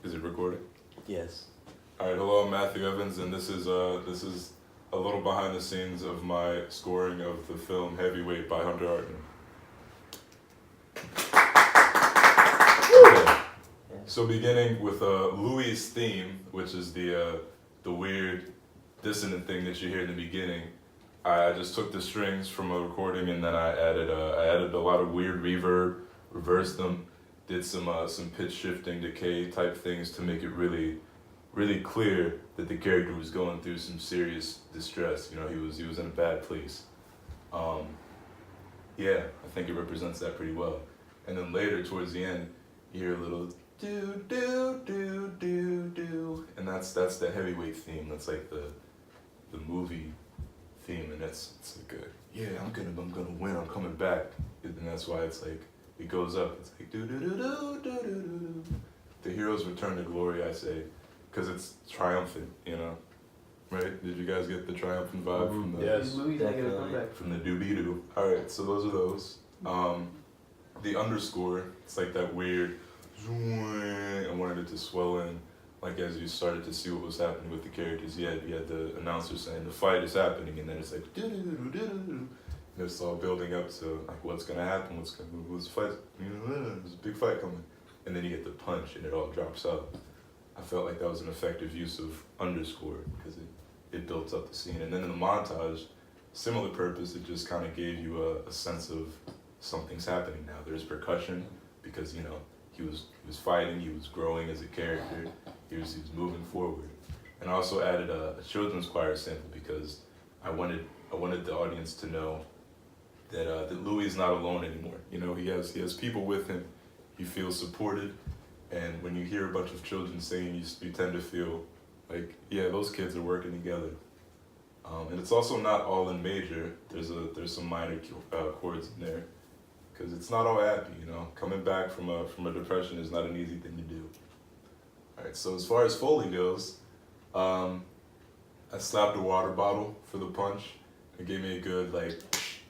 Is it recording? Yes. All right. Hello, I'm Matthew Evans, and this is a little behind the scenes of my scoring of the film Heavyweight by Hunter Hartman. Okay. So beginning with Louis' theme, which is the weird dissonant thing that you hear in the beginning. I just took the strings from a recording and then I added a lot of weird reverb, reversed them, did some pitch shifting, decay type things to make it really clear that the character was going through some serious distress. You know, he was in a bad place. Yeah, I think it represents that pretty well. And then later towards the end, you hear a little do do do do do, and that's the Heavyweight theme. That's like the movie theme, and it's like yeah, I'm gonna win, I'm coming back, and that's why it's like it goes up. It's like do do do do do do do. The hero's return to glory, I say, because it's triumphant, you know, right? Did you guys get the triumphant vibe from the Yes, definitely. from the doobie doo? All right, so those are those. The underscore, it's like that weird. I wanted it to swell in, like as you started to see what was happening with the characters. You had the announcer saying the fight is happening, and then it's like and it's all building up to like what's gonna happen, who's the fight, you know, there's a big fight coming, and then you get the punch and it all drops out. I felt like that was an effective use of underscore because it built up the scene, and then in the montage, similar purpose. It just kind of gave you a sense of something's happening now. There's percussion because you know. He was fighting, he was growing as a character, he was moving forward. And I also added a children's choir sample because I wanted the audience to know that Louis is not alone anymore. You know, he has people with him, he feels supported, and when you hear a bunch of children singing, you tend to feel like, yeah, those kids are working together. And it's also not all in major, there's some minor chords in there. Because it's not all happy, you know. Coming back from a depression is not an easy thing to do. All right, so as far as Foley goes, I slapped a water bottle for the punch. It gave me a good like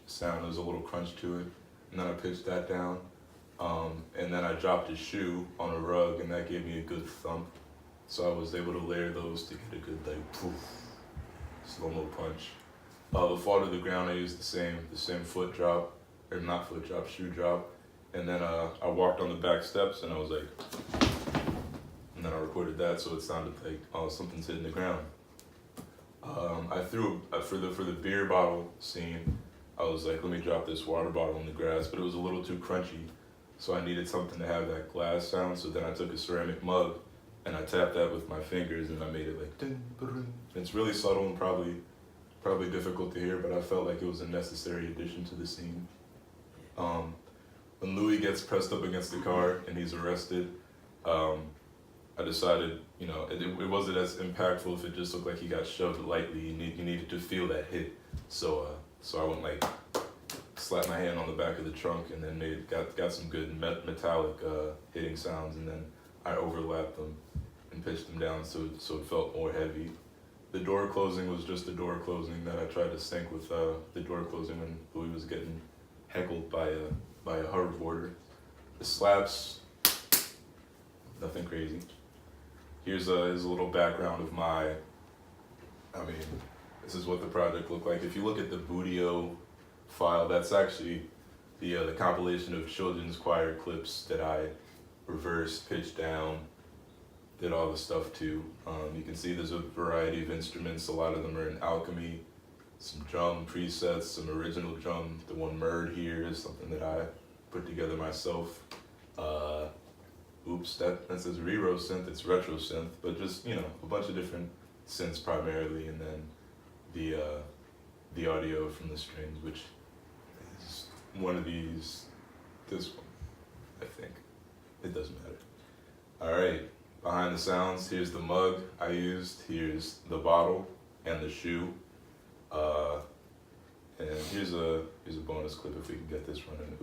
sound. There was a little crunch to it, and then I pitched that down, and then I dropped a shoe on a rug, and that gave me a good thump. So I was able to layer those to get a good like poof, slow-mo punch. The fall to the ground, I used the same foot drop. Or not foot drop, shoe drop, and then I walked on the back steps and I was like, and then I recorded that so it sounded like something's hitting the ground. I threw for the beer bottle scene, I was like, let me drop this water bottle on the grass, but it was a little too crunchy, so I needed something to have that glass sound. So then I took a ceramic mug and I tapped that with my fingers and I made it like ding, ding. It's really subtle and probably difficult to hear, but I felt like it was a necessary addition to the scene. When Louis gets pressed up against the car and he's arrested, I decided, you know, it wasn't as impactful if it just looked like he got shoved lightly. You needed to feel that hit. So I went like, slapped my hand on the back of the trunk and then got some good metallic hitting sounds, and then I overlapped them and pitched them down so it felt more heavy. The door closing was just the door closing that I tried to sync with the door closing when Louis was getting heckled by a hoverboarder. The slaps, nothing crazy. Here's a little background of this is what the project looked like. If you look at the Boodio file, that's actually the compilation of children's choir clips that I reversed, pitched down, did all the stuff to. You can see there's a variety of instruments. A lot of them are in alchemy. Some drum presets, some original drum. The one Murd here is something that I put together myself. That says Rero synth, it's retro synth, but just, you know, a bunch of different synths primarily, and then the audio from the strings, which is one of these, this one, I think. It doesn't matter. All right, behind the sounds, here's the mug I used, here's the bottle and the shoe. And here's a bonus clip if we can get this running.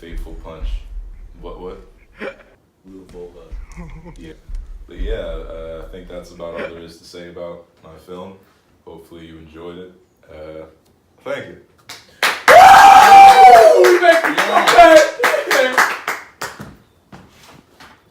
Fateful punch. What? Yeah. But yeah, I think that's about all there is to say about my film. Hopefully you enjoyed it. Thank you. We make